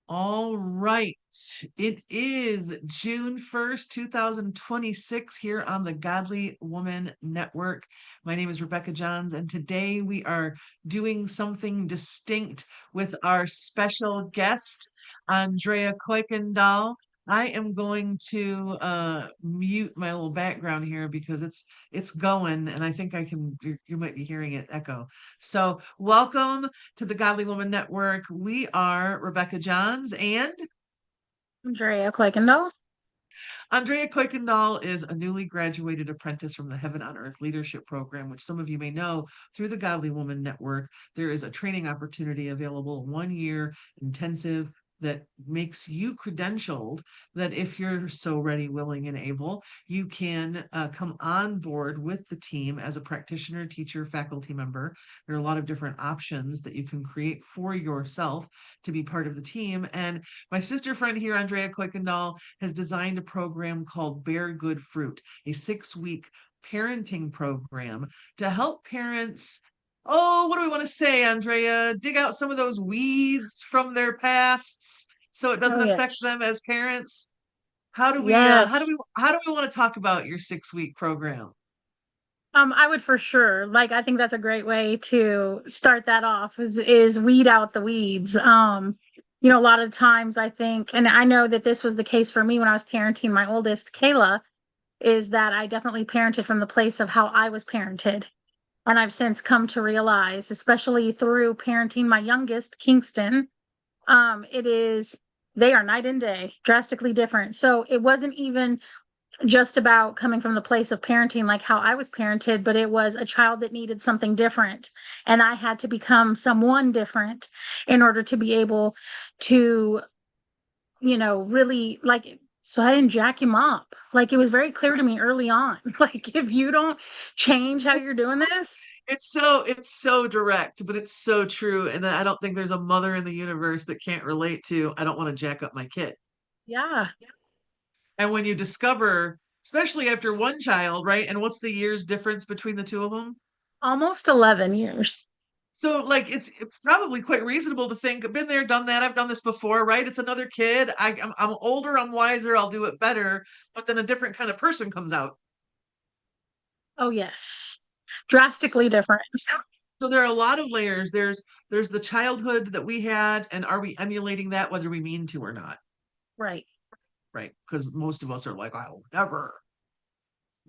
All right. It is June 1st, 2026 here on the Godly Woman Network. My name is Rebecca Johns, and today we are doing something distinct with our special guest, Andrea Coykendall. I am going to mute my little background here because it's going, and I think you might be hearing it echo. So welcome to the Godly Woman Network. We are Rebecca Johns and Andrea Coykendall. Andrea Coykendall is a newly graduated apprentice from the Heaven on Earth Leadership Program, which some of you may know through the Godly Woman Network. There is a training opportunity available, 1 year intensive that makes you credentialed that if you're so ready, willing, and able, you can come on board with the team as a practitioner, teacher, faculty member. There are a lot of different options that you can create for yourself to be part of the team. And my sister friend here, Andrea Coykendall, has designed a program called Bear Good Fruit, a 6-week parenting program to help parents. Oh, what do we want to say, Andrea? Dig out some of those weeds from their pasts so it Oh doesn't affect yes. them as parents. How do we Yes. want to talk about your 6-week program? I would for sure. I think that's a great way to start that off is weed out the weeds. A lot of times I think, and I know that this was the case for me when I was parenting my oldest, Kayla, is that I definitely parented from the place of how I was parented. And I've since come to realize, especially through parenting my youngest, Kingston, it is they are night and day, drastically different. So it wasn't even just about coming from the place of parenting like how I was parented, but it was a child that needed something different. And I had to become someone different in order to be able to, really so I didn't jack him up. Like it was very clear to me early on. Like if you don't change how you're doing this, It's so direct, but it's so true. And I don't think there's a mother in the universe that can't relate to, I don't want to jack up my kid. yeah, And when you discover, especially after one child, right? And what's the years difference between the two of them? almost 11 years. So, like, it's probably quite reasonable to think, I've been there, done that. I've done this before, right? It's another kid. I'm older, I'm wiser, I'll do it better. But then a different kind of person comes out. Oh, yes. Drastically different. So there are a lot of layers. There's the childhood that we had, and are we emulating that, whether we mean to or not, Right. right? Because most of us are like, I'll never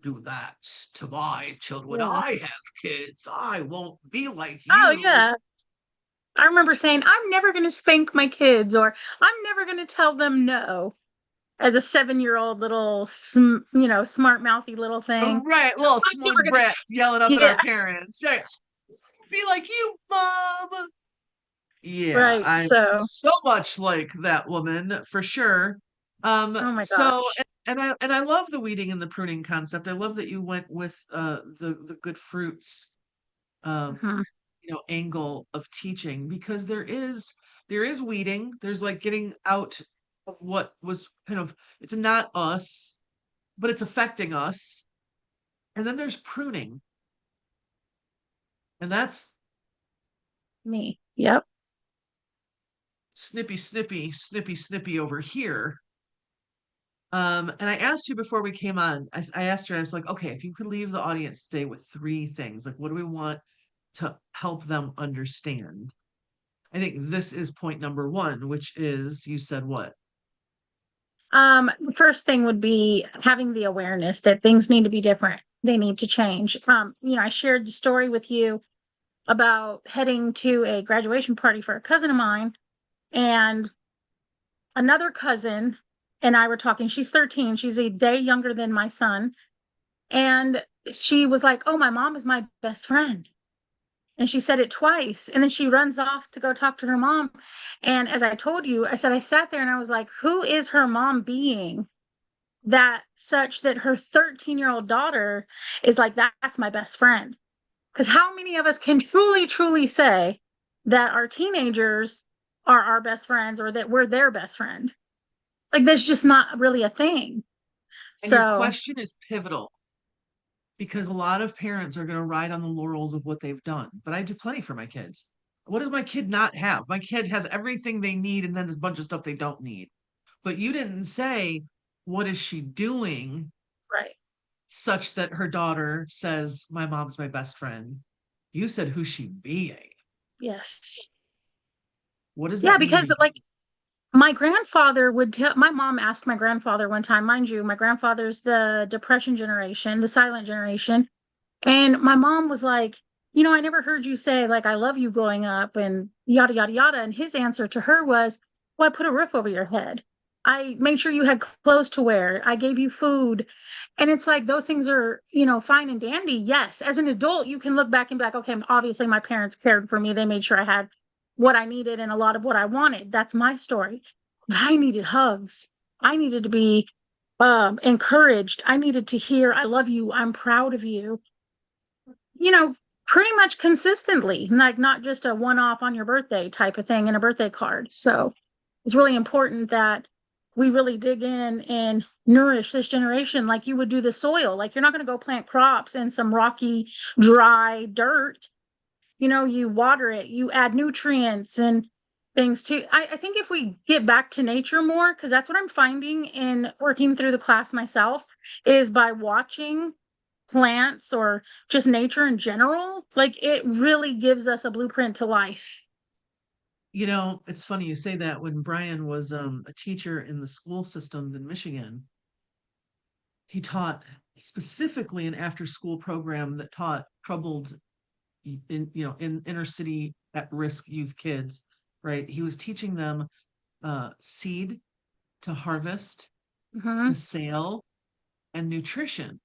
do that to my children. When Yeah. I have kids, I won't be like Oh, you. yeah. I remember saying, I'm never going to spank my kids, or I'm never going to tell them no as a 7-year-old little, smart mouthy little thing. Right, little I'm never smug going brat yelling up to, at our yeah, parents. Yeah, be like you, mom. Yeah, right. I'm So, so much like that woman for sure. oh my So gosh. and I love the weeding and the pruning concept. I love that you went with the good fruits um Mhm. angle of teaching because there is weeding. There's like getting out of what was kind of, it's not us, but it's affecting us. And then there's pruning, and that's Me. Yep. snippy over here. And I asked you before we came on, I asked her, I was like, okay, if you could leave the audience today with 3 things, like what do we want to help them understand? I think this is point number one, which is you said what? The first thing would be having the awareness that things need to be different. They need to change. I shared the story with you about heading to a graduation party for a cousin of mine, and another cousin and I were talking. She's 13. She's a day younger than my son. And she was like, "Oh, my mom is my best friend." And she said it twice. And then she runs off to go talk to her mom. And as I told you, I said, I sat there and I was like, who is her mom being that such that her 13-year-old daughter is like, that's my best friend? Because how many of us can truly, truly say that our teenagers are our best friends or that we're their best friend? Like, that's just not really a thing. And your So, question is pivotal because a lot of parents are going to ride on the laurels of what they've done, but I do plenty for my kids. What does my kid not have? My kid has everything they need and then there's a bunch of stuff they don't need. But you didn't say, what is she doing Right. such that her daughter says, my mom's my best friend? You said, who's she being? Yes. What does Yeah, that mean to because you? like my grandfather would tell, my mom asked my grandfather one time, mind you, my grandfather's the depression generation, the silent generation. And my mom was like, I never heard you say like I love you growing up and yada yada yada. And his answer to her was, well, I put a roof over your head. I made sure you had clothes to wear. I gave you food. And it's like those things are, fine and dandy. Yes. As an adult, you can look back and be like, okay, obviously my parents cared for me. They made sure I had what I needed and a lot of what I wanted. That's my story. But I needed hugs. I needed to be encouraged. I needed to hear, I love you. I'm proud of you, you know, pretty much consistently, like not just a one off on your birthday type of thing in a birthday card. So it's really important that we really dig in and nourish this generation like you would do the soil. Like you're not going to go plant crops in some rocky, dry dirt. You water it, you add nutrients and things too. I think if we get back to nature more, because that's what I'm finding in working through the class myself, is by watching plants or just nature in general, like it really gives us a blueprint to life. It's funny you say that. When Brian was a teacher in the school system in Michigan, he taught specifically an after school program that taught troubled in inner city at risk youth kids, right? He was teaching them seed to harvest, Hmm. to sale, and nutrition.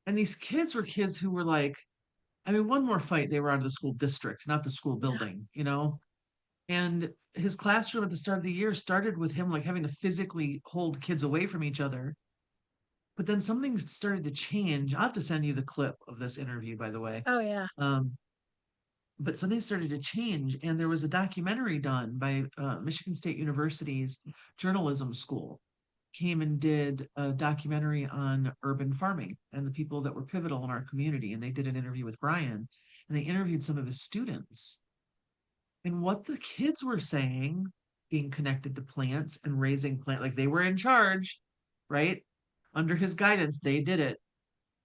And these kids were kids who were like, I mean, one more fight, they were out of the school district, not the school Yeah. building. And his classroom at the start of the year started with him like having to physically hold kids away from each other. But then something started to change. I'll have to send you the clip of this interview, by the way. Oh yeah. Um, but something started to change, and there was a documentary done by Michigan State University's journalism school. Came and did a documentary on urban farming and the people that were pivotal in our community. And they did an interview with Brian, and they interviewed some of his students. And what the kids were saying, being connected to plants and raising plant, like they were in charge, right? Under his guidance, they did it.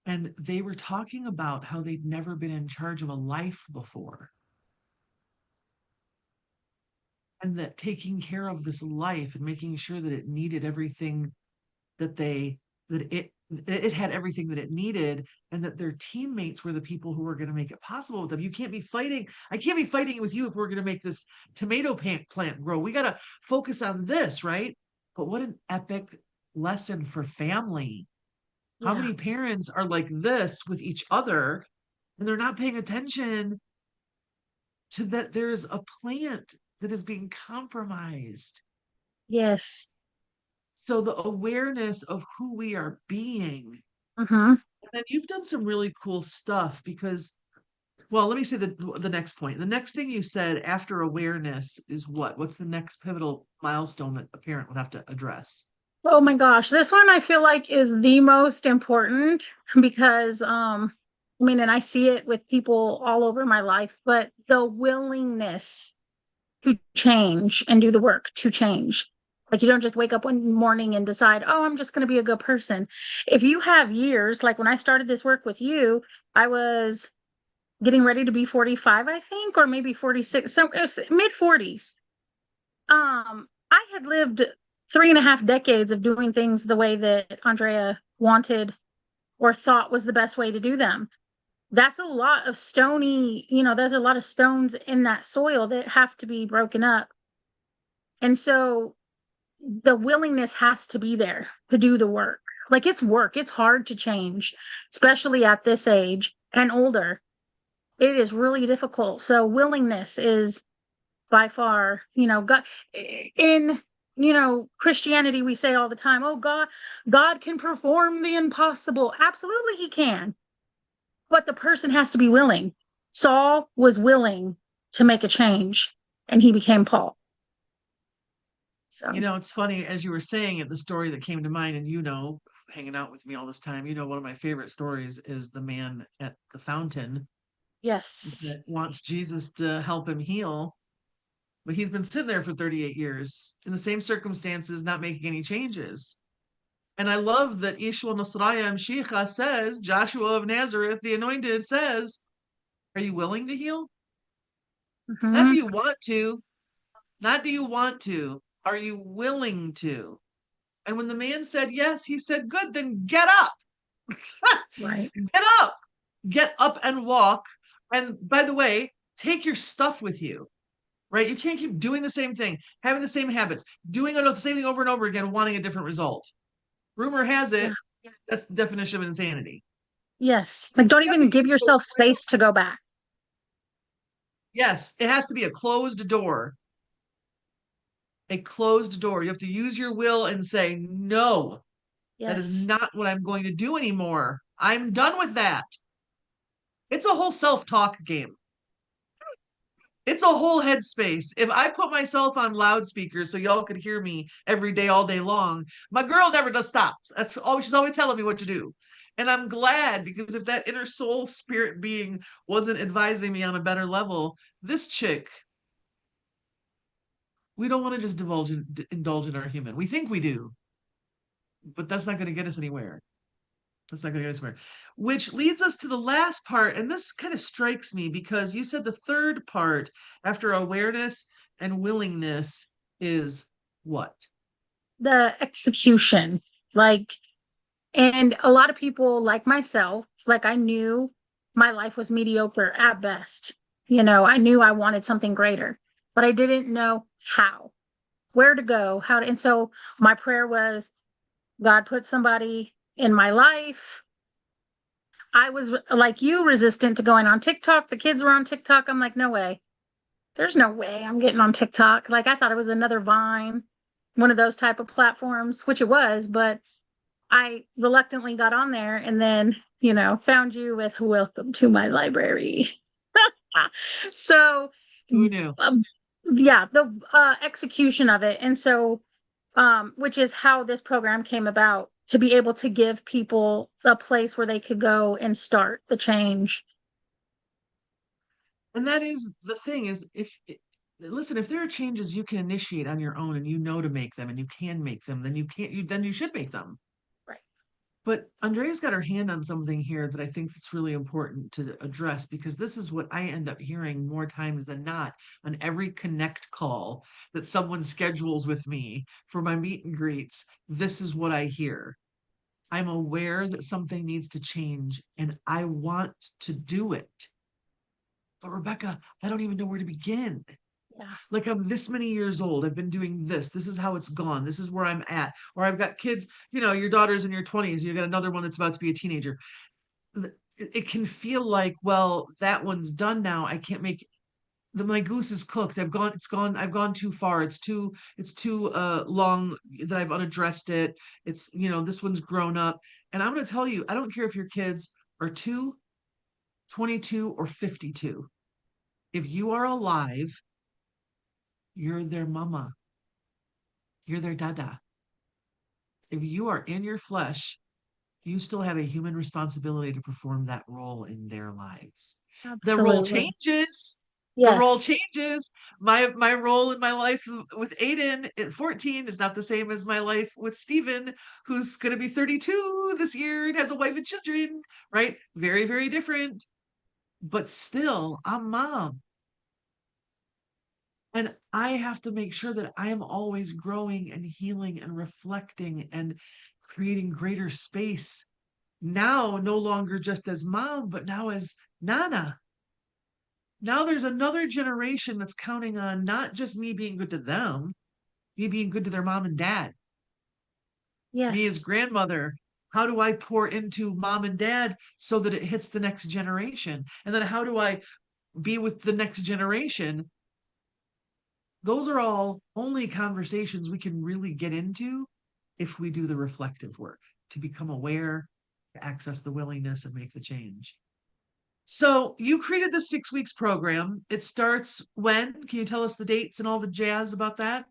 And they were talking about how they'd never been in charge of a life before. And that taking care of this life and making sure that it needed everything that they that it had everything that it needed, and that their teammates were the people who were going to make it possible with them. You can't be fighting. I can't be fighting with you if we're going to make this tomato plant grow. We got to focus on this, right? But what an epic lesson for family. How Yeah. many parents are like this with each other and they're not paying attention to that there's a plant that is being compromised. Yes. So the awareness of who we are being. Hmm. And then you've done some really cool stuff because, well, let me say the next point. The next thing you said after awareness is what? What's the next pivotal milestone that a parent would have to address? Oh my gosh, this one I feel like is the most important because I mean, and I see it with people all over my life, but the willingness to change and do the work to change. Like you don't just wake up one morning and decide, oh, I'm just going to be a good person. If you have years, like when I started this work with you, I was getting ready to be 45, I think, or maybe 46, so mid 40s. I had lived 3.5 decades of doing things the way that Andrea wanted or thought was the best way to do them. That's a lot of stony, there's a lot of stones in that soil that have to be broken up. And so the willingness has to be there to do the work. Like it's work, it's hard to change, especially at this age and older. It is really difficult. So willingness is by far, God in Christianity we say all the time, oh God can perform the impossible. Absolutely he can. But the person has to be willing. Saul was willing to make a change and he became Paul. So, It's funny as you were saying it, the story that came to mind, and hanging out with me all this time, one of my favorite stories is the man at the fountain Yes. that wants Jesus to help him heal, but he's been sitting there for 38 years in the same circumstances, not making any changes. And I love that Yeshua Nasraya Mshicha says, Joshua of Nazareth, the anointed, says, are you willing to heal? Not do Hmm. you want to, not do you want to, are you willing to? And when the man said yes, he said, good, then get up. Right. Get up and walk. And by the way, take your stuff with you, right? You can't keep doing the same thing, having the same habits, doing the same thing over and over again, wanting a different result. Rumor has Yeah. it that's the definition of insanity. Yes. Like, don't You have to even give use the yourself will. space to go back. Yes, it has to be a closed door. A closed door. You have to use your will and say, no, that is Yes. not what I'm going to do anymore. I'm done with that. It's a whole self talk game. It's a whole headspace. If I put myself on loudspeakers so y'all could hear me every day, all day long, my girl never does stop. That's always she's always telling me what to do. And I'm glad because if that inner soul spirit being wasn't advising me on a better level, this chick, we don't want to just indulge in our human. We think we do, but that's not going to get us anywhere. That's not going to get us anywhere. Which leads us to the last part, and this kind of strikes me because you said the third part after awareness and willingness is what? The execution. Like, and a lot of people like myself, like I knew my life was mediocre at best. I knew I wanted something greater, but I didn't know how, where to go, how to. And so my prayer was, God put somebody in my life. I was like you, resistant to going on TikTok. The kids were on TikTok. I'm like, no way. There's no way I'm getting on TikTok. Like I thought it was another Vine, one of those type of platforms, which it was, but I reluctantly got on there and then, found you with welcome to my library. So, Who knew? um, yeah, the execution of it. And so, which is how this program came about to be able to give people a place where they could go and start the change. And that is the thing is listen, if there are changes you can initiate on your own and you know to make them and you can make them, then you should make them. Right. But Andrea's got her hand on something here that I think that's really important to address because this is what I end up hearing more times than not on every connect call that someone schedules with me for my meet and greets. This is what I hear. I'm aware that something needs to change and I want to do it. But Rebecca, I don't even know where to begin. Yeah. Like I'm this many years old. I've been doing this. This is how it's gone. This is where I'm at. Or I've got kids, your daughter's in your 20s. You got another one that's about to be a teenager. It can feel like, well, that one's done now. I can't make my goose is cooked. I've gone too far. It's too long that I've unaddressed it. This one's grown up. And I'm gonna tell you, I don't care if your kids are 2, 22, or 52. If you are alive, you're their mama. You're their dada. If you are in your flesh, you still have a human responsibility to perform that role in their lives. The role Absolutely. changes. The role Yes. changes. My role in my life with Aiden at 14 is not the same as my life with Stephen, who's going to be 32 this year and has a wife and children, right? Very, very different. But still, I'm mom. And I have to make sure that I am always growing and healing and reflecting and creating greater space. Now, no longer just as mom, but now as Nana. Now there's another generation that's counting on not just me being good to them, me being good to their mom and dad, me as Yes. grandmother. How do I pour into mom and dad so that it hits the next generation? And then how do I be with the next generation? Those are all only conversations we can really get into if we do the reflective work to become aware, to access the willingness and make the change. So you created the 6 weeks program. It starts when? Can you tell us the dates and all the jazz about that?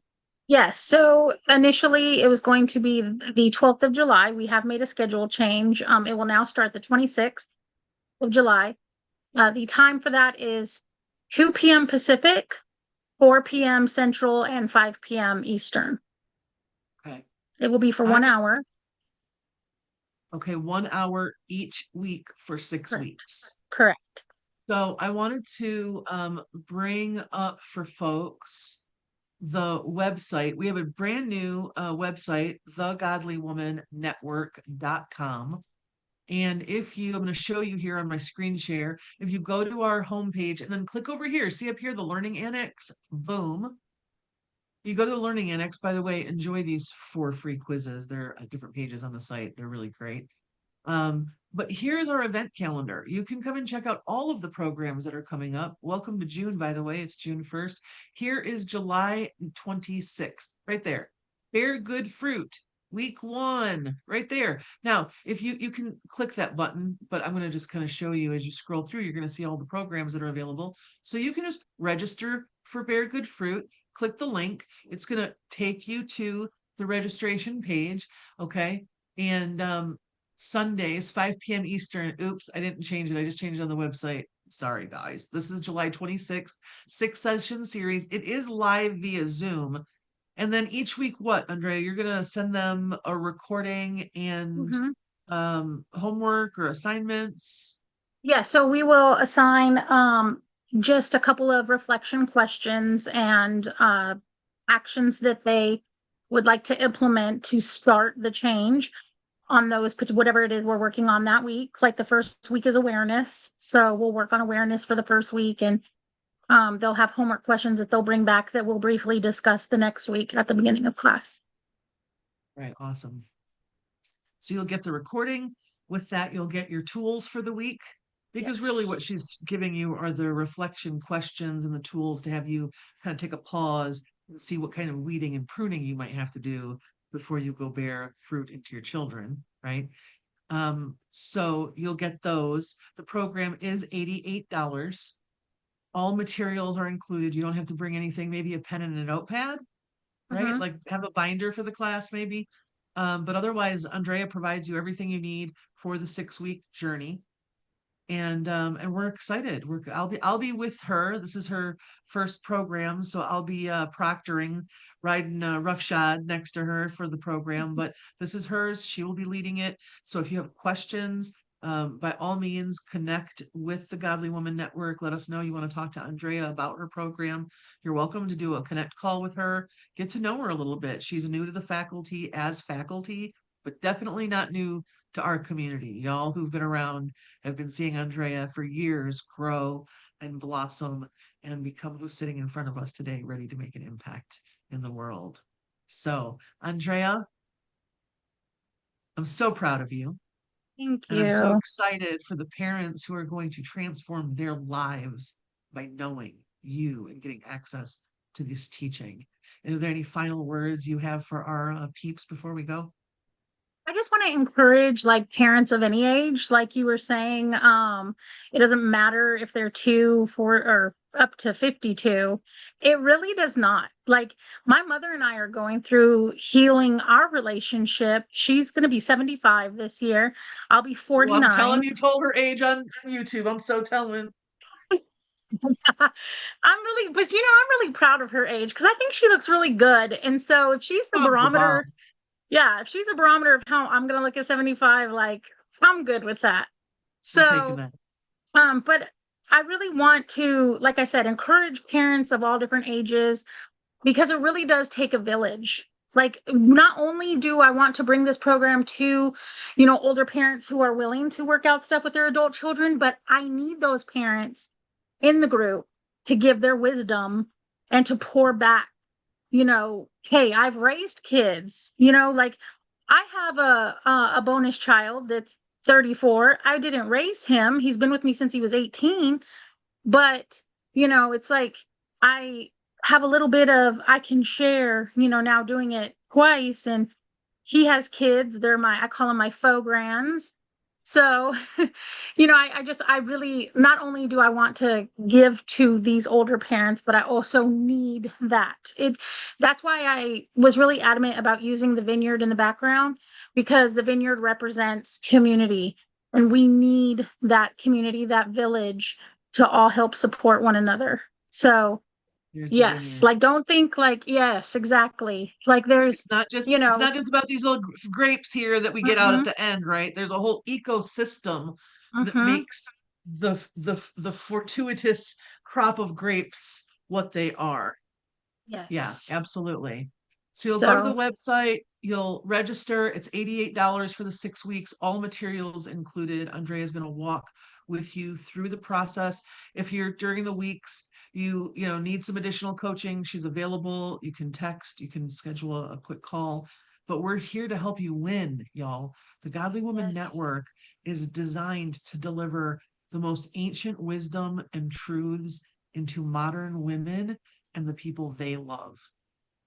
Yes. So initially it was going to be the 12th of July. We have made a schedule change. It will now start the 26th of July. The time for that is 2 p.m. Pacific, 4 p.m. Central, and 5 p.m. Eastern. Okay. It will be for I 1 hour. Okay, 1 hour each week for six Correct. weeks. Correct. So I wanted to bring up for folks the website. We have a brand new website, thegodlywomannetwork.com. And if you, I'm going to show you here on my screen share, if you go to our homepage and then click over here, see up here the learning annex, boom. You go to the learning annex, by the way, enjoy these 4 free quizzes. They're at different pages on the site. They're really great. But here's our event calendar. You can come and check out all of the programs that are coming up. Welcome to June, by the way. It's June 1st. Here is July 26th, right there. Bear Good Fruit, week 1, right there. Now, if you can click that button, but I'm going to just kind of show you as you scroll through, you're going to see all the programs that are available. So you can just register for Bear Good Fruit, click the link. It's going to take you to the registration page, okay? And Sundays, 5 p.m. Eastern. Oops, I didn't change it. I just changed it on the website. Sorry, guys. This is July 26th, 6 session series. It is live via Zoom. And then each week, what, Andrea? You're going to send them a recording and Mm-hmm. homework or assignments. Yeah, so we will assign just a couple of reflection questions and actions that they would like to implement to start the change on those, whatever it is we're working on that week. Like the first week is awareness. So we'll work on awareness for the first week, and they'll have homework questions that they'll bring back that we'll briefly discuss the next week at the beginning of class. Right, awesome. So you'll get the recording. With that, you'll get your tools for the week. Because really what Yes. she's giving you are the reflection questions and the tools to have you kind of take a pause and see what kind of weeding and pruning you might have to do before you go bear fruit into your children, right? So you'll get those. The program is $88. All materials are included. You don't have to bring anything, maybe a pen and a notepad, right? Mm-hmm. Like have a binder for the class, maybe. But otherwise, Andrea provides you everything you need for the 6 week journey. And we're excited. I'll be with her. This is her first program, so I'll be proctoring, riding roughshod next to her for the program. But this is hers. She will be leading it. So if you have questions, by all means, connect with the Godly Woman Network. Let us know you want to talk to Andrea about her program. You're welcome to do a connect call with her. Get to know her a little bit. She's new to the faculty as faculty, but definitely not new to our community. Y'all who've been around have been seeing Andrea for years grow and blossom and become who's sitting in front of us today, ready to make an impact in the world. So, Andrea, I'm so proud of you. Thank And I'm so you. excited for the parents who are going to transform their lives by knowing you and getting access to this teaching. Are there any final words you have for our peeps before we go? I just want to encourage like parents of any age, like you were saying, it doesn't matter if they're 2, 4, or up to 52. It really does not. Like my mother and I are going through healing our relationship. She's going to be 75 this year. I'll be Oh, I'm telling 49. you, told her age on YouTube. I'm so telling. But I'm really proud of her age because I think she looks really good. And so if she's the Mom's the bomb. barometer, yeah, if she's a barometer of how I'm going to look at 75, like I'm good with that. I'm taking So, that. but I really want to, like I said, encourage parents of all different ages because it really does take a village. Like, not only do I want to bring this program to, older parents who are willing to work out stuff with their adult children, but I need those parents in the group to give their wisdom and to pour back, hey, I've raised kids, like I have a bonus child that's 34. I didn't raise him. He's been with me since he was 18, but it's like I have a little bit of I can share, now doing it twice, and he has kids. I call them my faux grands. So, I really, not only do I want to give to these older parents, but I also need that's why I was really adamant about using the vineyard in the background, because the vineyard represents community. And we need that community, that village to all help support one another. So, Here's the yes, vineyard. like don't think like, yes, exactly. Like there's, you It's know, not just about these little grapes here that we get out at mm-hmm, the end, right? There's a whole ecosystem that mm-hmm, makes the fortuitous crop of grapes what they are. Yeah, yes. absolutely. So you'll go to the So, website, you'll register. It's $88 for the 6 weeks, all materials included. Andrea is going to walk with you through the process. If you're during the weeks, you need some additional coaching, she's available. You can text, you can schedule a quick call, but we're here to help you win, y'all. The Godly Woman yes. Network is designed to deliver the most ancient wisdom and truths into modern women and the people they love.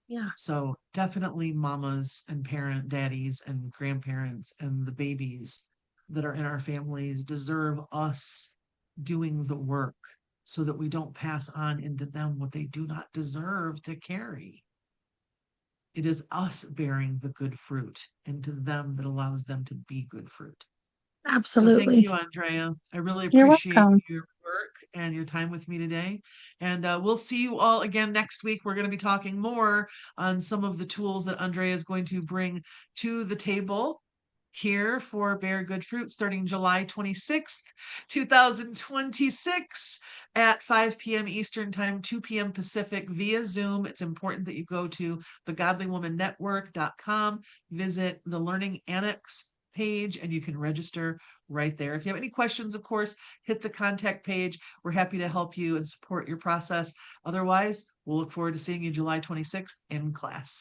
Yeah, So definitely mamas and daddies and grandparents and the babies that are in our families deserve us doing the work so that we don't pass on into them what they do not deserve to carry. It is us bearing the good fruit into them that allows them to be good fruit. So thank absolutely. you, Andrea. I really You're appreciate welcome. your work and your time with me today. And we'll see you all again next week. We're going to be talking more on some of the tools that Andrea is going to bring to the table here for Bear Good Fruit starting July 26th, 2026 at 5 p.m. Eastern Time, 2 p.m. Pacific via Zoom. It's important that you go to thegodlywomannetwork.com, visit the Learning Annex page, and you can register right there. If you have any questions, of course, hit the contact page. We're happy to help you and support your process. Otherwise, we'll look forward to seeing you July 26th in class.